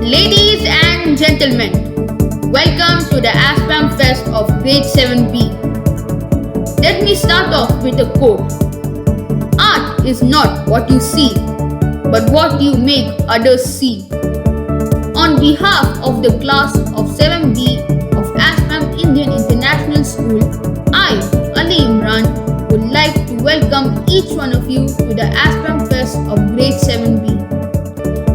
Ladies and gentlemen, welcome to the ASPAM Fest of Grade 7B. Let me start off with a quote. Art is not what you see, but what you make others see. On behalf of the class of 7B of ASPAM Indian International School, I, Ali Imran, would like to welcome each one of you to the ASPAM Fest of Grade 7B.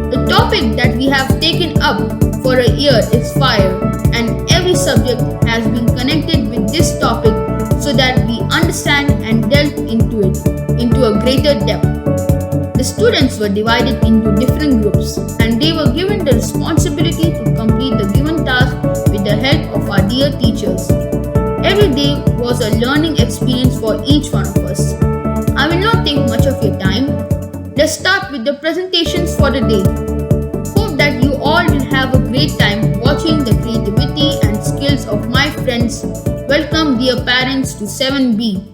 The topic that we have taken up for a year is fire, and every subject has been connected with this topic so that we understand and delve into it into a greater depth. The students were divided into different groups and they were given the responsibility to complete the given task with the help of our dear teachers. Every day was a learning experience for each one of us. I will not take much of your time. Let's start with the presentations for the day. Hope that you all will have a great time watching the creativity and skills of my friends. Welcome dear parents to 7B.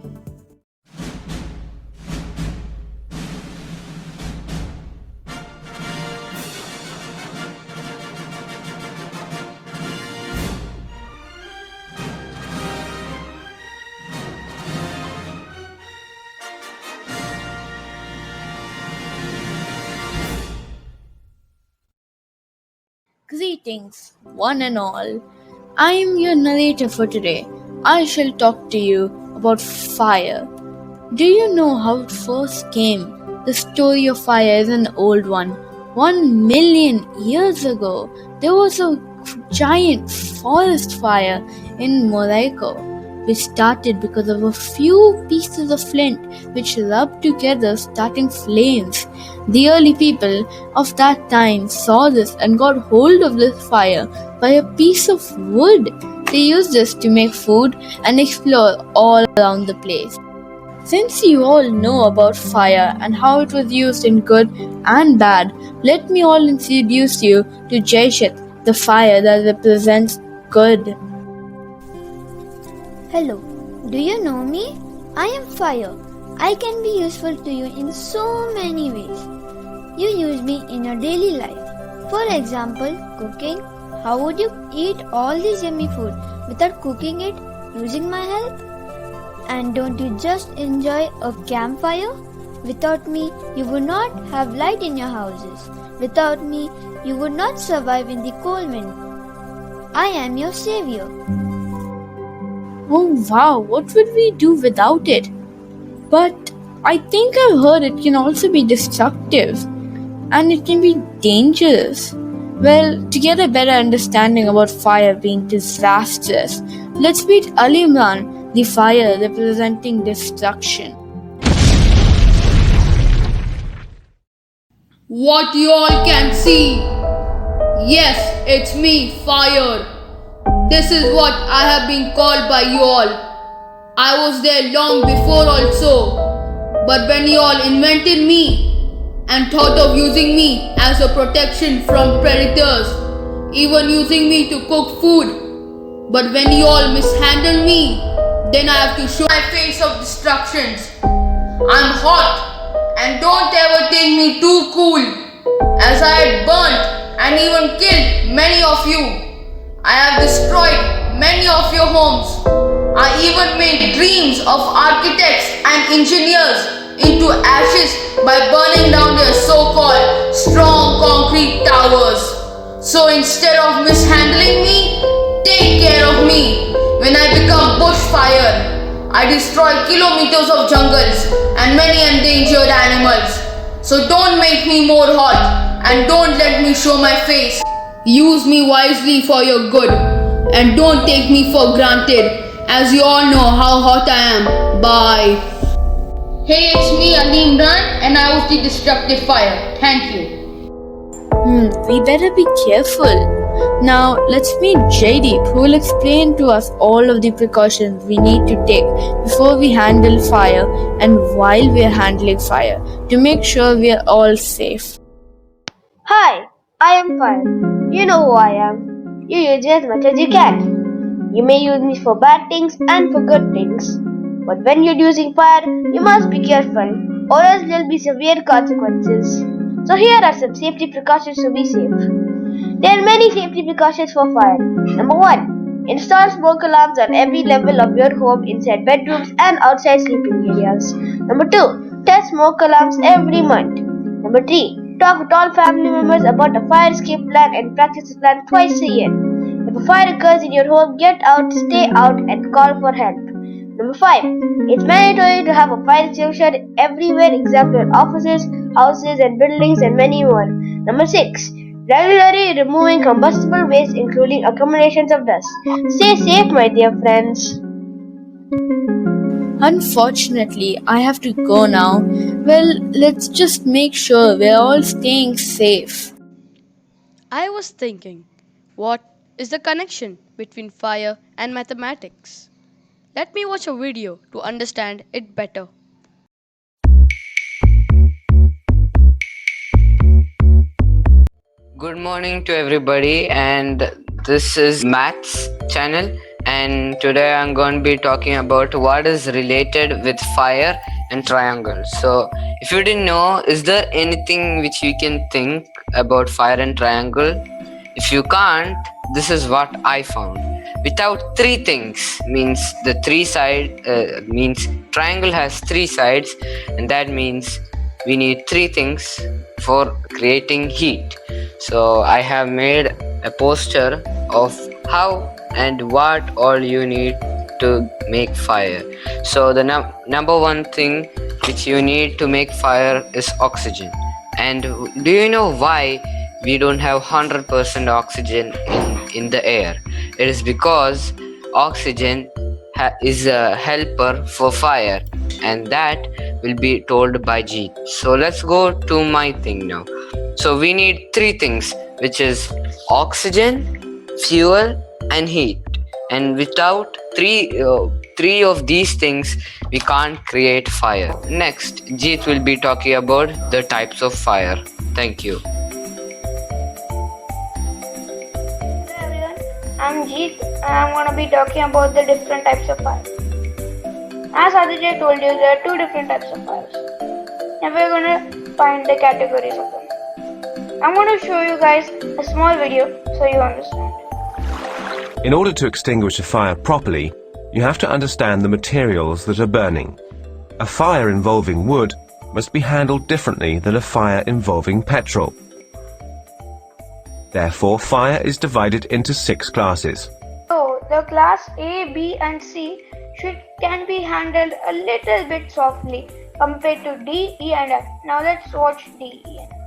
Greetings, one and all. I am your narrator for today. I shall talk to you about fire. Do you know how it first came? The story of fire is an old one. 1 million years ago, there was a giant forest fire in Morocco, which started because of a few pieces of flint which rubbed together, starting flames. The early people of that time saw this and got hold of this fire by a piece of wood. They used this to make food and explore all around the place. Since you all know about fire and how it was used in good and bad, let me all introduce you to Jaishit, the fire that represents good. Hello, do you know me? I am fire. I can be useful to you in so many ways. You use me in your daily life. For example, cooking. How would you eat all this yummy food without cooking it using my help? And don't you just enjoy a campfire? Without me, you would not have light in your houses. Without me, you would not survive in the cold wind. I am your savior. Oh wow, what would we do without it? But I think I've heard it can also be destructive and it can be dangerous. Well, to get a better understanding about fire being disastrous, let's meet Ali Imran, the fire representing destruction. What you all can see. Yes, it's me, fire. This is what I have been called by you all. I was there long before also. But when you all invented me and thought of using me as a protection from predators, even using me to cook food. But when you all mishandle me, then I have to show my face of destructions. I'm hot and don't ever take me too cool, as I had burnt and even killed many of you. I have destroyed many of your homes. I even made dreams of architects and engineers into ashes by burning down their so-called strong concrete towers. So instead of mishandling me, take care of me. When I become bushfire, I destroy kilometers of jungles and many endangered animals. So don't make me more hot and don't let me show my face. Use me wisely for your good and don't take me for granted, as you all know how hot I am. Bye. Hey, it's me Ali Imran and I was the destructive fire. Thank you. We better be careful. Now let's meet Jaydeep, who will explain to us all of the precautions we need to take before we handle fire and while we are handling fire to make sure we are all safe. Hi, I am fire. You know who I am. You use me as much as you can. You may use me for bad things and for good things. But when you're using fire, you must be careful, or else there'll be severe consequences. So here are some safety precautions to be safe. There are many safety precautions for fire. Number 1. Install smoke alarms on every level of your home inside bedrooms and outside sleeping areas. Number 2. Test smoke alarms every month. Number 3. Talk with all family members about a fire escape plan and practice the plan twice a year. If a fire occurs in your home, get out, stay out, and call for help. Number 5. It's mandatory to have a fire extinguisher everywhere except in offices, houses, and buildings, and many more. Number 6. Regularly removing combustible waste, including accumulations of dust. Stay safe, my dear friends. Unfortunately, I have to go now. Well, let's just make sure we're all staying safe. I was thinking, what is the connection between fire and mathematics? Let me watch a video to understand it better. Good morning to everybody, and this is Maths channel. And today I'm going to be talking about what is related with fire and triangle. So, if you didn't know, is there anything which we can think about fire and triangle? If you can't, this is what I found. Without three things means the three side means triangle has three sides, and that means we need three things for creating heat. So I have made a poster of how and what all you need to make fire. So the number one thing which you need to make fire is oxygen. And do you know why we don't have 100% oxygen in the air? It is because oxygen is a helper for fire, and that will be told by Jeet. So let's go to my thing now. So we need three things, which is oxygen, fuel, and heat. And without three of these things, we can't create fire. Next, Jeet will be talking about the types of fire. Thank you. Hello everyone, I'm Jeet and I'm going to be talking about the different types of fire. As Aditya told you, there are two different types of fires. Now we're going to find the categories of them. I'm going to show you guys a small video so you understand. In order to extinguish a fire properly, you have to understand the materials that are burning. A fire involving wood must be handled differently than a fire involving petrol. Therefore, fire is divided into 6 classes. So the class A, B and C can be handled a little bit softly compared to D, E and F. Now let's watch D, E and F.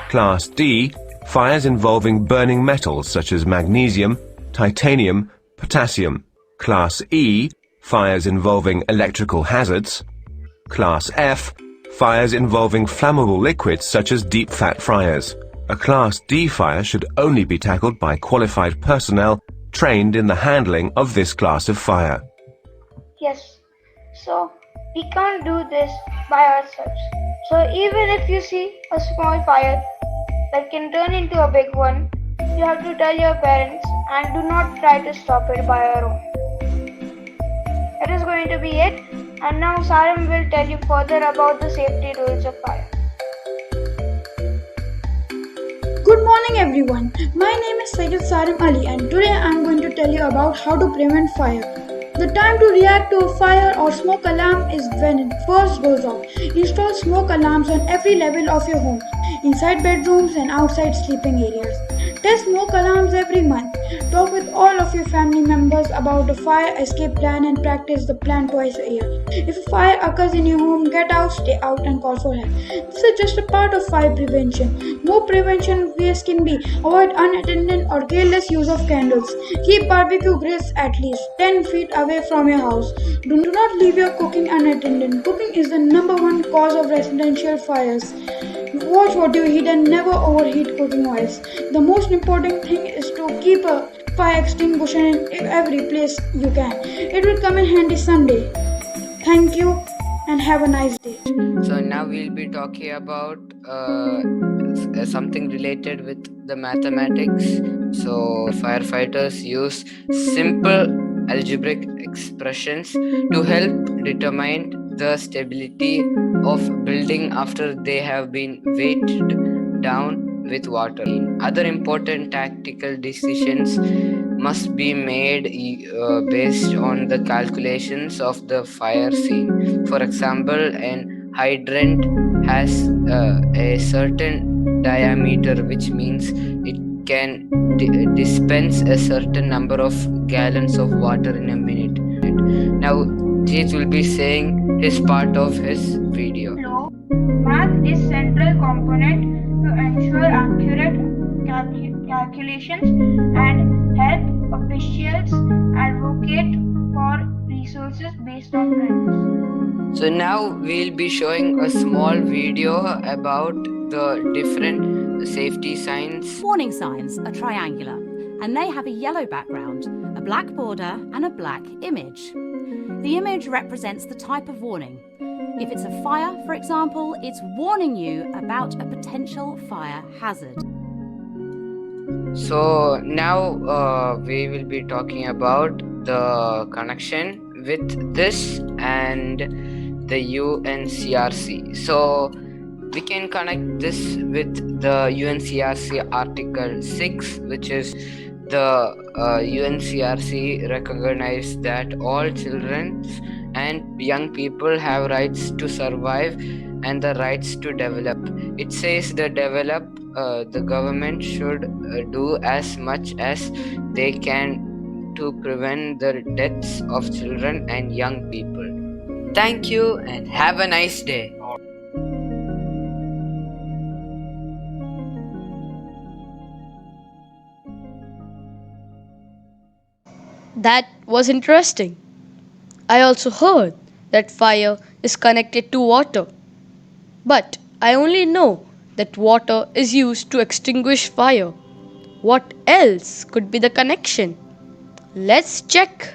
Class D, fires involving burning metals such as magnesium, titanium, potassium. Class E, fires involving electrical hazards. Class F, fires involving flammable liquids such as deep fat fryers. A Class D fire should only be tackled by qualified personnel trained in the handling of this class of fire. Yes, so we can't do this by ourselves. So even if you see a small fire that can turn into a big one, you have to tell your parents and do not try to stop it by your own. That is going to be it, and now Saram will tell you further about the safety rules of fire. Good morning everyone. My name is Sayyid Sarim Ali and today I am going to tell you about how to prevent fire. The time to react to a fire or smoke alarm is when it first goes off. Install smoke alarms on every level of your home, inside bedrooms and outside sleeping areas. Test smoke alarms every month. Talk with all of your family members about the fire escape plan and practice the plan twice a year. If a fire occurs in your home, get out, stay out and call for help. This is just a part of fire prevention. More prevention ways can be: avoid unattended or careless use of candles. Keep barbecue grills at least 10 feet away from your house. Do not leave your cooking unattended. Cooking is the #1 cause of residential fires. Watch what you eat and never overheat cooking oils. The most important thing is to keep a fire extinguisher in every place you can. It will come in handy someday. Thank you and have a nice day. So now we'll be talking about something related with the mathematics. So firefighters use simple algebraic expressions to help determine the stability of building after they have been weighted down with water. Other important tactical decisions must be made based on the calculations of the fire scene. For example, an hydrant has a certain diameter, which means it can dispense a certain number of gallons of water in a minute. Now, Jeet will be saying his part of his video. Math is central component to ensure accurate calculations and help officials advocate for resources based on trends. So now we'll be showing a small video about the different safety signs. Warning signs are triangular and they have a yellow background, a black border and a black image. The image represents the type of warning. If it's a fire, for example, it's warning you about a potential fire hazard. So now we will be talking about the connection with this and the UNCRC. So we can connect this with the UNCRC Article 6, which is the UNCRC recognized that all children and young people have rights to survive and the rights to develop. It says the government should do as much as they can to prevent the deaths of children and young people. Thank you and have a nice day. That was interesting. I also heard that fire is connected to water. But I only know that water is used to extinguish fire. What else could be the connection? Let's check.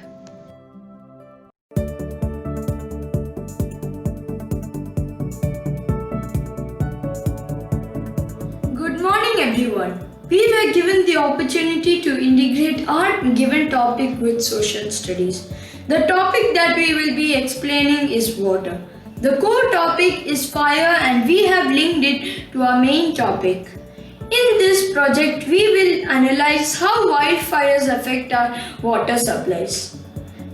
Good morning, everyone. We were given the opportunity to integrate our given topic with social studies. The topic that we will be explaining is water. The core topic is fire and we have linked it to our main topic. In this project, we will analyze how wildfires affect our water supplies.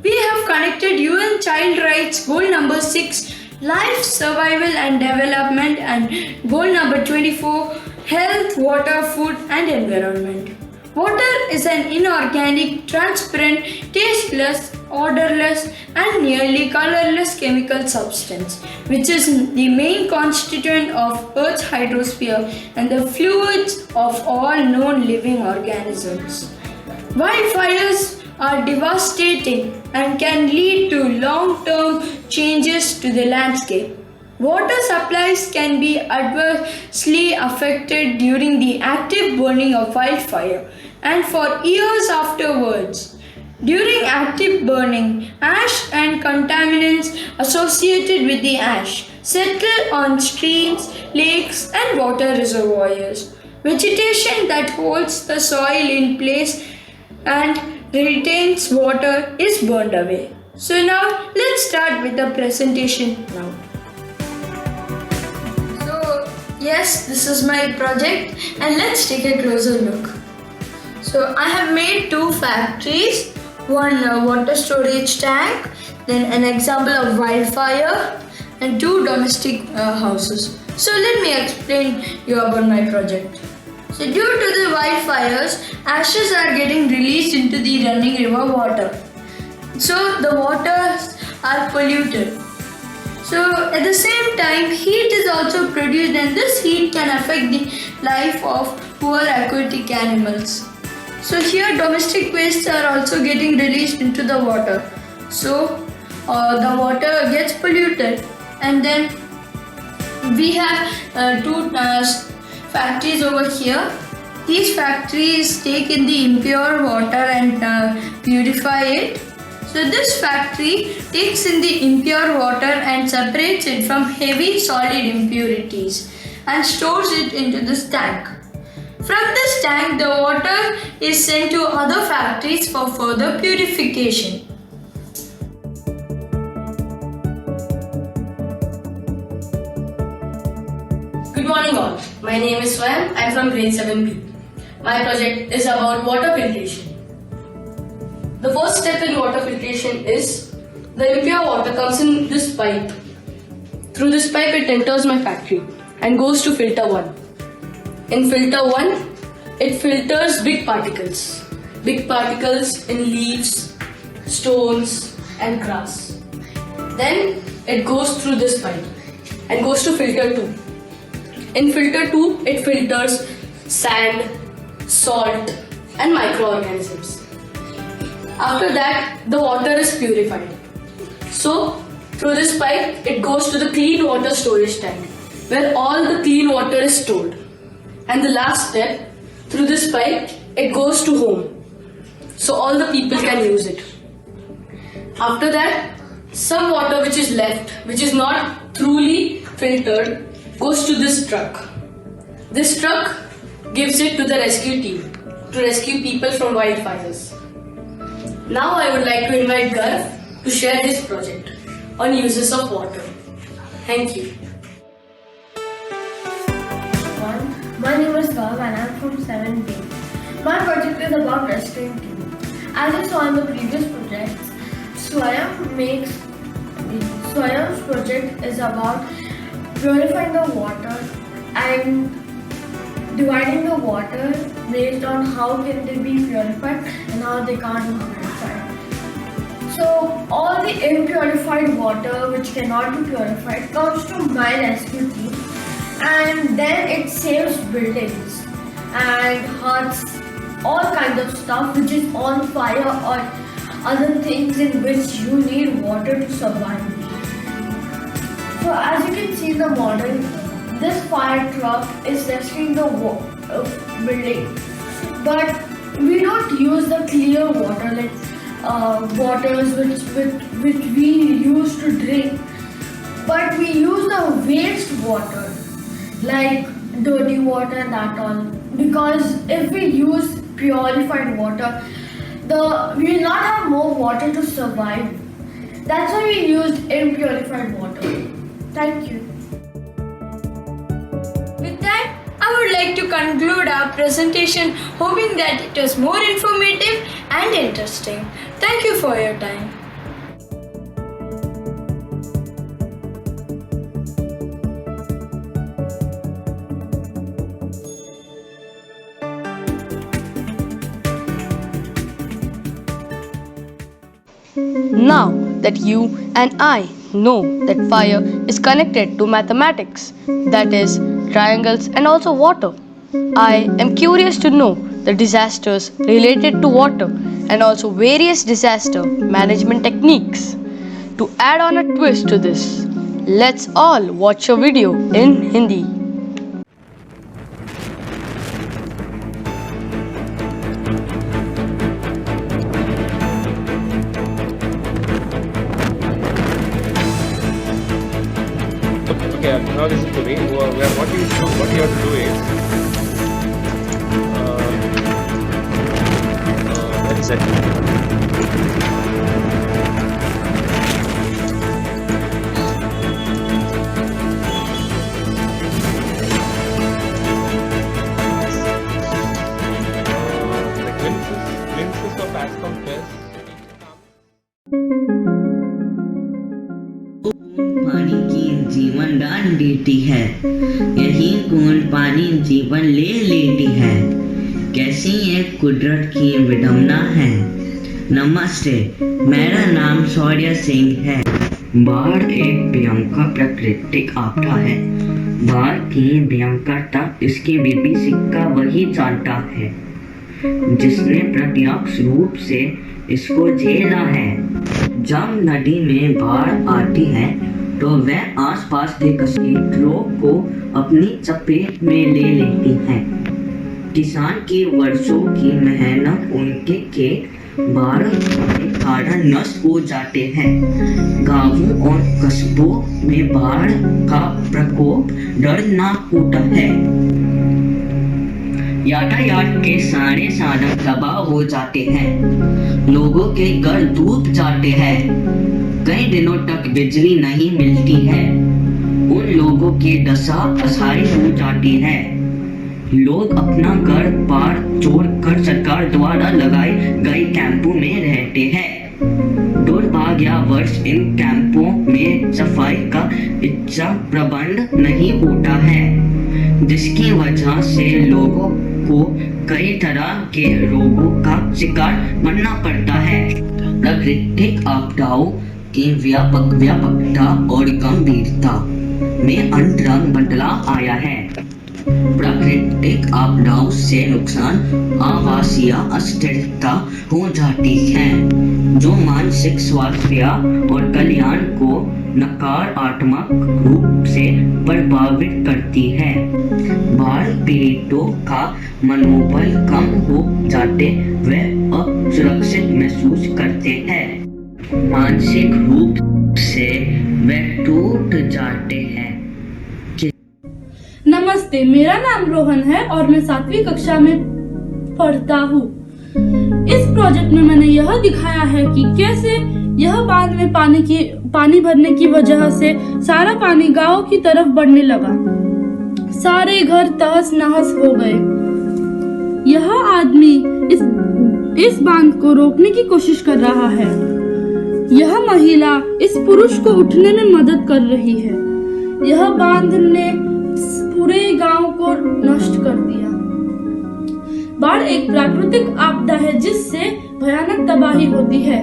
We have connected UN Child Rights Goal number 6, Life, Survival and Development, and Goal number 24, Health, Water, Food and Environment. Water is an inorganic, transparent, tasteless, odorless and nearly colorless chemical substance which is the main constituent of Earth's hydrosphere and the fluids of all known living organisms. Wildfires are devastating and can lead to long-term changes to the landscape. Water supplies can be adversely affected during the active burning of wildfire and for years afterwards. During active burning, ash and contaminants associated with the ash settle on streams, lakes and water reservoirs. Vegetation that holds the soil in place and retains water is burned away. So now let's start with the presentation now. Yes, this is my project and let's take a closer look. So I have made two factories, one water storage tank, then an example of wildfire and two domestic houses. So let me explain you about my project. So due to the wildfires, ashes are getting released into the running river water. So the waters are polluted. So at the same time, heat is also produced and this heat can affect the life of poor aquatic animals. So here domestic wastes are also getting released into the water. So the water gets polluted and then we have two factories over here. These factories take in the impure water and purify it. So this factory takes in the impure water and separates it from heavy solid impurities and stores it into this tank. From this tank, the water is sent to other factories for further purification. Good morning all. My My name is Swam. I'm from grade 7B. My project is about water filtration. The first step in water filtration is the impure water comes in this pipe. Through this pipe it enters my factory and goes to filter 1. In filter 1, it filters big particles. Big particles in leaves, stones and grass. Then it goes through this pipe and goes to filter 2. In filter 2, it filters sand, salt and microorganisms. After that, the water is purified. So, through this pipe, it goes to the clean water storage tank, where all the clean water is stored. And the last step, through this pipe, it goes to home, so all the people can use it. After that, some water which is left, which is not truly filtered, goes to this truck. This truck gives it to the rescue team to rescue people from wildfires. Now I would like to invite Garv to share his project on uses of water. Thank you. My name is Gav and I am from 7B. My project is about rescuing team. As you saw in the previous projects, Swayam's project is about purifying the water and dividing the water based on how can they be purified and how they can't be purified. So all the impurified water which cannot be purified comes to my rescue team, and then it saves buildings and hurts all kinds of stuff which is on fire or other things in which you need water to survive. So as you can see in the model, this fire truck is rescuing the building, but we don't use the clear water like waters which we use to drink, but we use the waste water like dirty water and that all, because if we use purified water, we will not have more water to survive. That's why we used impurified water. Thank you. With that, I would like to conclude our presentation, hoping that it was more informative and interesting. Thank you for your time. Now that you and I know that fire is connected to mathematics, that is, triangles and also water, I am curious to know the disasters related to water and also various disaster management techniques. To add on a twist to this, let's all watch a video in Hindi. Okay, now listen to me. What you have to do is, let's set. The glimpses of ASPAM Fest. पानी की जीवन दान देती है, यही कौन पानी जीवन ले लेती है, कैसी ये कुदरत की विडंबना है। नमस्ते, मेरा नाम शौर्य सिंह है। बाढ़ एक भयंकर प्राकृतिक आपदा है। बाढ़ की भयंकरता इसके विभीषिका का वही जानता है जिसने प्रत्यक्ष रूप से इसको झेला है। जब नदी में बाढ़ आती है तो वह आसपास के कस्बों को अपनी चपेट में ले लेती है। किसान की वर्षों की मेहनत उनके खेत बाढ़ के कारण नष्ट हो जाते हैं। गांवों और कस्बों में बाढ़ का प्रकोप दर्दनाक होता है। यातायात के सारे साधन तबाह हो जाते हैं। लोगों के घर डूब जाते हैं। कई दिनों तक बिजली नहीं मिलती है। उन लोगों की दशा असहाय हो जाती है। लोग अपना घर बार छोड़कर सरकार द्वारा लगाए गए कैंपों में रहते हैं। दुर्भाग्यवश इन कैंपों में सफाई का अच्छा प्रबंध नहीं होता है, जिसकी वजह से लोगों को कई तरह के रोगों का शिकार बनना पड़ता है। प्राकृतिक आपदाओं की व्यापकता और गंभीरता में अंतरंग बदलाव आया है। प्राकृतिक आपदाओं से नुकसान आवासीय अस्थिरता हो जाती है, जो मानसिक स्वास्थ्य और कल्याण को नकारात्मक रूप से प्रभावित करती है। बाढ़ पीड़ितों का मनोबल कम हो जाते वे असुरक्षित महसूस करते हैं। मानसिक रूप से वे टूट जाते हैं। नमस्ते, मेरा नाम रोहन है और मैं 7वीं कक्षा में पढ़ता हूँ। इस प्रोजेक्ट में मैंने यह दिखाया है कि कैसे यह बांध में पानी भरने की वजह से सारा पानी गांव की तरफ बढ़ने लगा। सारे घर तहस नहस हो गए। यह आदमी इस बांध को रोकने की कोशिश कर रहा है। यह महिला इस पुरुष को उठने में मदद कर रही है। यह बांध ने पूरे गांव को नष्ट कर दिया। बाढ़ एक प्राकृतिक आपदा है जिससे भयानक तबाही होती है।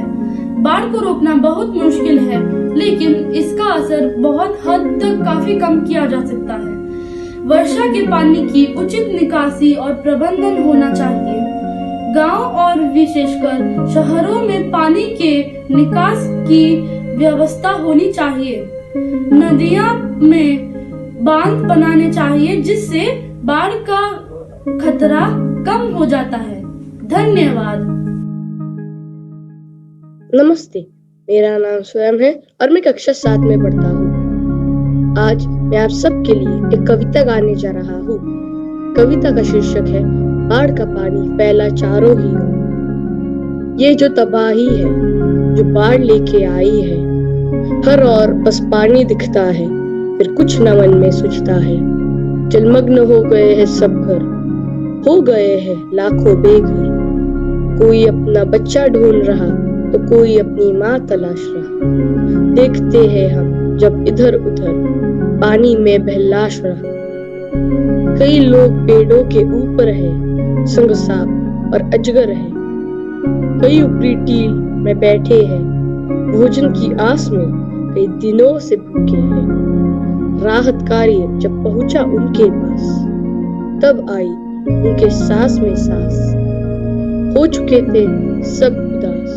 बाढ़ को रोकना बहुत मुश्किल है, लेकिन इसका असर बहुत हद तक काफी कम किया जा सकता है। वर्षा के पानी की उचित निकासी और प्रबंधन होना चाहिए। गांव और विशेषकर शहरों में पानी के निकास की व्यवस्था होनी चाहिए। नदियां में बांध बनाने चाहिए जिससे बाढ़ का खतरा कम हो जाता है। धन्यवाद। नमस्ते, मेरा नाम स्वयं है और मैं कक्षा 7 में पढ़ता हूँ। आज मैं आप सबके लिए एक कविता गाने जा रहा हूँ। कविता का शीर्षक है बाढ़ का पानी फैला चारों ही ओर। ये जो तबाही है जो बाढ़ लेके आई है, हर ओर बस पानी दिखता है, फिर कुछ न मन में सोचता है। जलमग्न हो गए हैं सब घर, हो गए हैं लाखों बेघर। कोई अपना बच्चा ढूंढ रहा तो कोई अपनी माँ तलाश रहा। देखते हैं हम जब इधर उधर पानी में बहलाश रहा। कई लोग पेड़ों के ऊपर है, संग सांप और अजगर है। कई ऊपरी टील में बैठे हैं, भोजन की आस में कई दिनों से भूखे हैं। राहत कार्य जब पहुंचा उनके पास, तब आई उनके सांस में सांस। हो चुके थे सब उदास,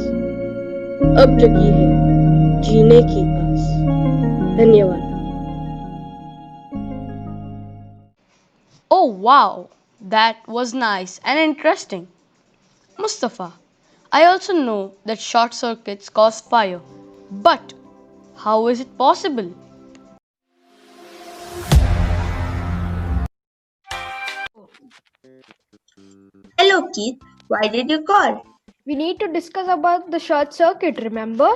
अब जगी है जीने की आस। धन्यवाद। Oh wow, that was nice and interesting. Mustafa, I also know that short circuits cause fire, but how is it possible? Hello, Keith. Why did you call? We need to discuss about the short circuit, remember?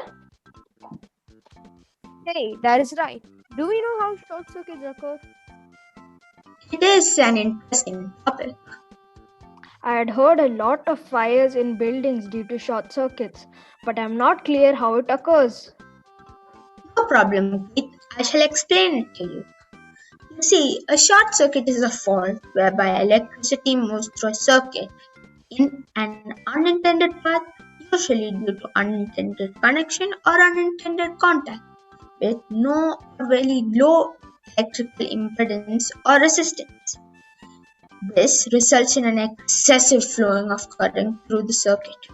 Hey, that is right. Do we know how short circuits occur? It is an interesting topic. I had heard a lot of fires in buildings due to short circuits, but I'm not clear how it occurs. No problem, Keith. I shall explain it to you. You see, a short circuit is a fault whereby electricity moves through a circuit in an unintended path, usually due to unintended connection or unintended contact with no or very low electrical impedance or resistance. This results in an excessive flowing of current through the circuit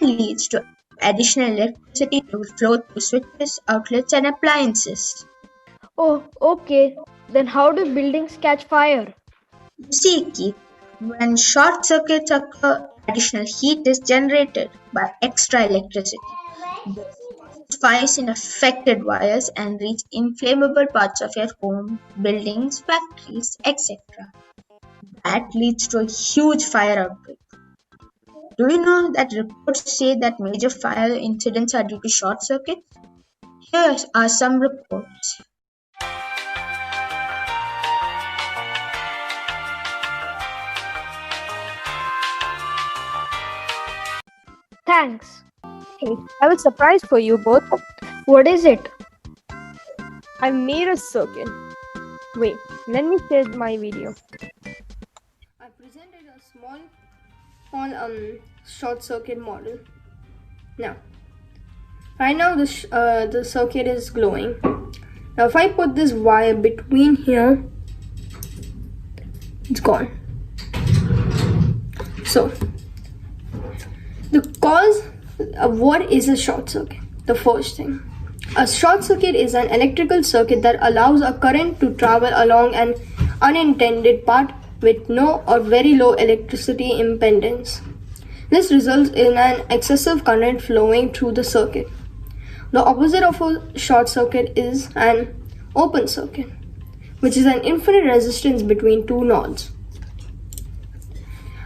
and leads to additional electricity to flow through switches, outlets, and appliances. Oh, okay. Then how do buildings catch fire? You see, Keith, when short circuits occur, additional heat is generated by extra electricity. This causes fires in affected wires and reach inflammable parts of your home, buildings, factories, etc. That leads to a huge fire outbreak. Do you know that reports say that major fire incidents are due to short circuits? Here are some reports. Thanks. Hey, I have a surprise for you both. What is it? I made a circuit. Wait, let me share my video. I presented a small short circuit model. Now, right now the circuit is glowing. Now if I put this wire between here, it's gone. So, the cause of what is a short circuit? The first thing. A short circuit is an electrical circuit that allows a current to travel along an unintended path with no or very low electricity impedance. This results in an excessive current flowing through the circuit. The opposite of a short circuit is an open circuit, which is an infinite resistance between two nodes.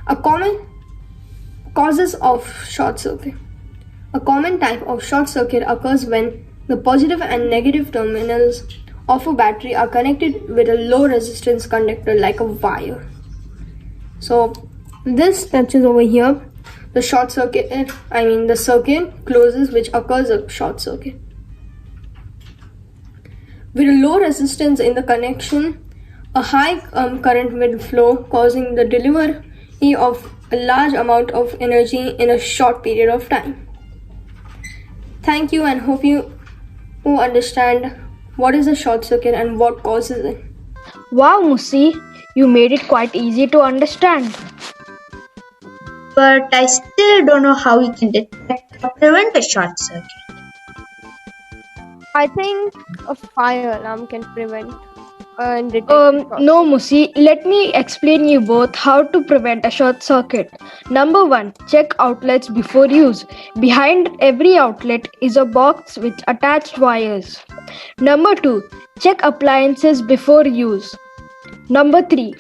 A common causes of short circuit. A common type of short circuit occurs when the positive and negative terminals of a battery are connected with a low resistance conductor like a wire. So this touches over here. The circuit closes, which occurs a short circuit. With a low resistance in the connection, a high current will flow, causing the delivery of a large amount of energy in a short period of time. Thank you, and hope you understand what is a short circuit and what causes it. Wow, Musi, you made it quite easy to understand. But I still don't know how we can detect or prevent a short circuit. I think a fire alarm can prevent and detect. No, Musi. Let me explain you both how to prevent a short circuit. Number 1, check outlets before use. Behind every outlet is a box with attached wires. Number 2, check appliances before use. Number 3,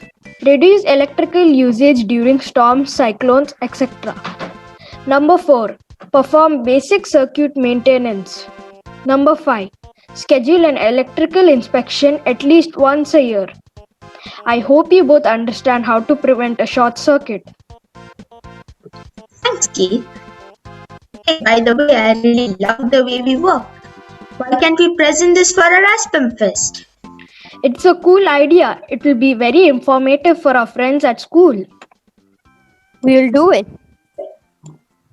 reduce electrical usage during storms, cyclones, etc. Number 4, perform basic circuit maintenance. Number 5, schedule an electrical inspection at least once a year. I hope you both understand how to prevent a short circuit. Thanks, Keith. Hey, by the way, I really love the way we work. Why can't we present this for our ASPAM Fest? It's a cool idea. It will be very informative for our friends at school. We'll do it.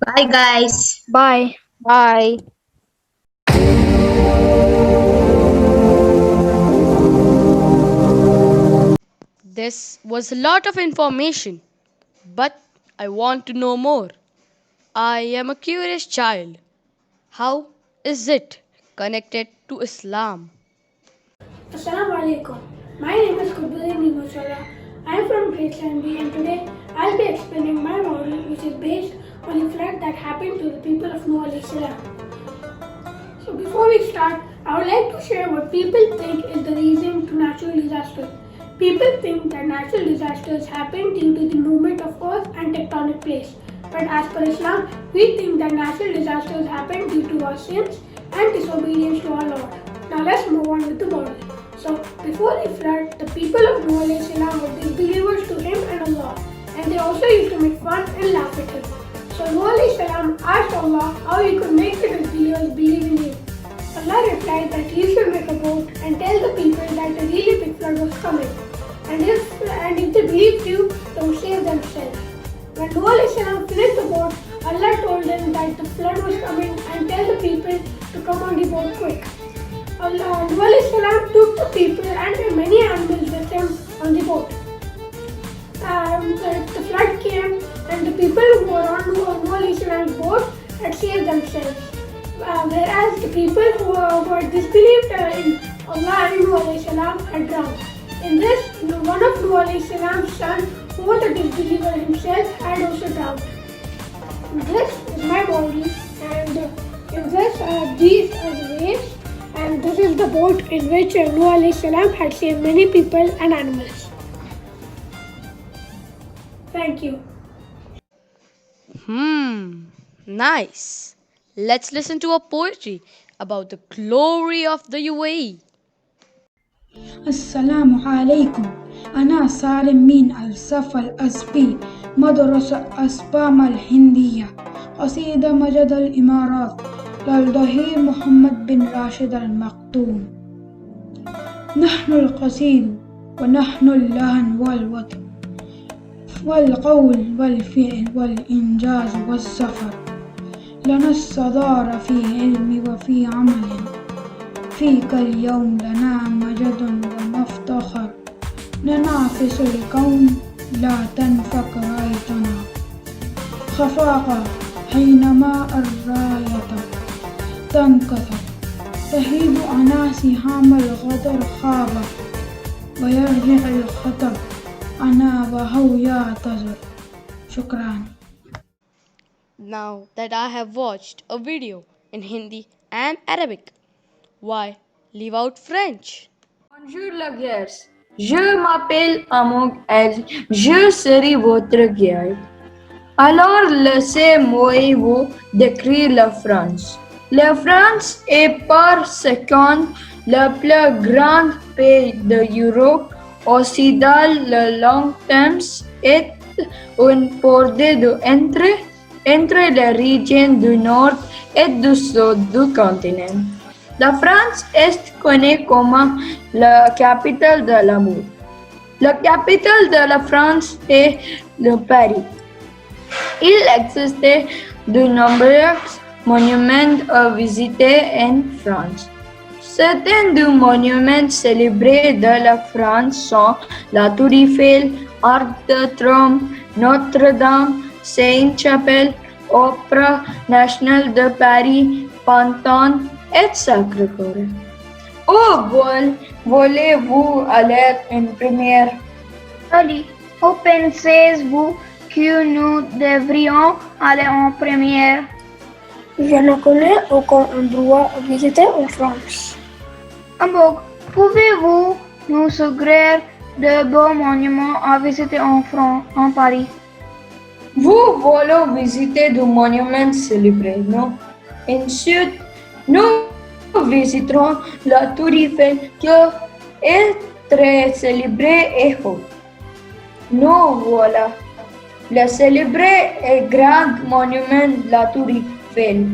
Bye, guys. Bye. Bye. This was a lot of information, but I want to know more. I am a curious child. How is it connected to Islam? Assalamu alaikum. My name is Kubbulini Musalla. I am from grade 7B, and today I'll be explaining my model, which is based on the flood that happened to the people of Noah alayhi salam. So before we start, I would like to share what people think is the reason to natural disasters. People think that natural disasters happen due to the movement of earth and tectonic plates. But as per Islam, we think that natural disasters happen due to our sins and disobedience to our Lord. Now let's move on with the model. So before the flood, the people of Noah alayhi salam were disbelievers to him and Allah, and they also used to make fun and laugh at him. So Noah alayhi salam asked Allah how he could make the disbelievers believe in him. Allah replied that he should make a boat and tell the people that a really big flood was coming. And if they believed you, they would save themselves. When Noah alayhi salam finished the boat, Allah told them that the flood was coming and tell the people to come on the boat quick. Noah alayhi salam took the people and many animals with him on the boat. The flood came and the people who were on Noah alayhi salam's boat had saved themselves. Whereas the people who were disbelieved in Allah and Noah alayhi salam had drowned. In this, one of Noah alayhi salam's son, who was a disbeliever himself, had also drowned. This is my body, and in this, these are the waves, and this is the boat in which Noah alayhi salam had saved many people and animals. Thank you. Nice. Let's listen to a poetry about the glory of the UAE. السلام عليكم. أنا سالم من الصف الأسبي مدرسة أسبام الهندية. أسيد مجد الإمارات للظهير محمد بن راشد المختوم. نحن القصيد ونحن اللهن والوطن والقول والفعل والإنجاز والسفر. لنا الصدارة في علم وفي عمل، فيك اليوم لنا مجد ومفتخر. ننافس الكون لا تنفك رايتنا، خفاقا حينما الراية تنكسر. تهيب أناسي هام الغدر خابا، ويرجع الخطب أنا وهو يعتذر. شكرا. Now that I have watched a video in Hindi and Arabic, why leave out French? Bonjour la guerre. Je m'appelle Amog et je serai votre guide. Alors laissez-moi décrire la France. La France est par seconde le plus grand pays d'Europe occidentale. Le long Thames est une porte entre les régions du nord et du sud du continent. La France est connue comme la capitale de l'amour. La capitale de la France est le Paris. Il existe de nombreux monuments à visiter en France. Certains des monuments célébrés de la France sont la Tour Eiffel, Arc de Triomphe, Notre-Dame, Sainte-Chapelle, Opéra national de Paris, Panthéon et Sacré-Cœur. Où voulez-vous aller en première? Ali, où pensez-vous que nous devrions aller en première? Je ne connais aucun endroit à visiter en France. Amog, pouvez-vous nous suggérer de beaux monuments à visiter en Paris? Vous voulez visiter des monuments célébrés, non? Ensuite, nous visiterons la Tour Eiffel qui est très célébrée et haute. Nous voilà. Le célébré et grand monument de la Tour Eiffel.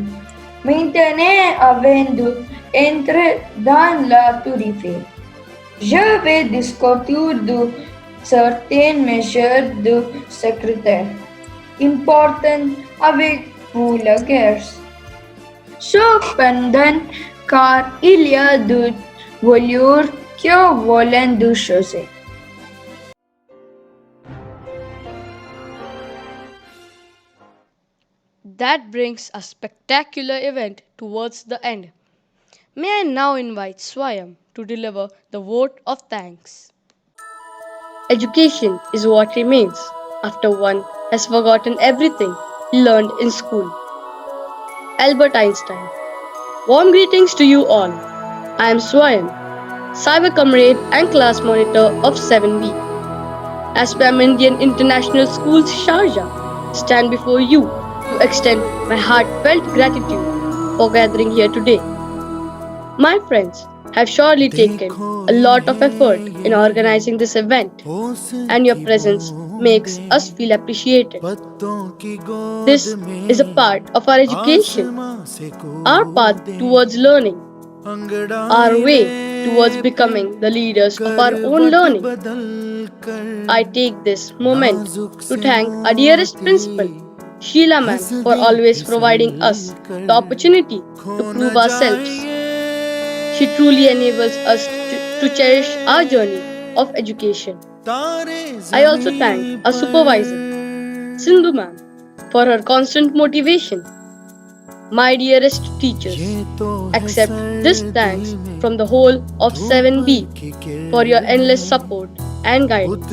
Maintenant, avant d'entrer dans la Tour Eiffel, je vais discuter de certaines mesures de sécurité importantes avec vous, la guerre. Cependant, car il y a des voleurs qui volent des choses. That brings a spectacular event towards the end. May I now invite Swayam to deliver the vote of thanks. Education is what remains after one has forgotten everything he learned in school. Albert Einstein. Warm greetings to you all. I am Swayam, Cyber Comrade and Class Monitor of 7B. ASPAM Indian International Schools Sharjah stand before you to extend my heartfelt gratitude for gathering here today. My friends have surely taken a lot of effort in organizing this event, and your presence makes us feel appreciated. This is a part of our education, our path towards learning, our way towards becoming the leaders of our own learning. I take this moment to thank our dearest principal, Sheila ma'am, for always providing us the opportunity to prove ourselves. She truly enables us to cherish our journey of education. I also thank our supervisor, Sindhu ma'am, for her constant motivation. My dearest teachers, accept this thanks from the whole of 7B for your endless support and guidance.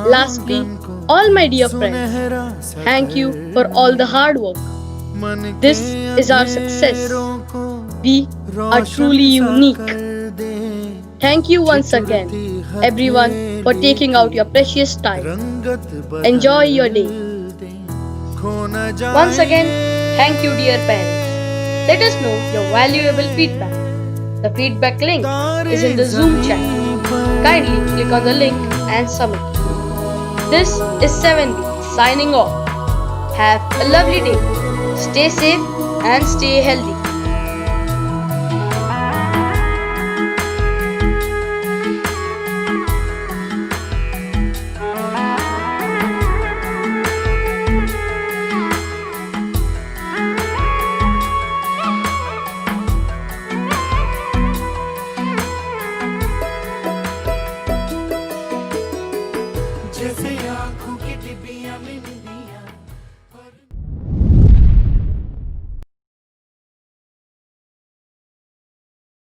Lastly, all my dear friends, thank you for all the hard work. This is our success. We are truly unique. Thank you once again, everyone, for taking out your precious time. Enjoy your day. Once again, thank you, dear parents. Let us know your valuable feedback. The feedback link is in the Zoom chat. Kindly click on the link and submit. This is 7B signing off. Have a lovely day. Stay safe and stay healthy.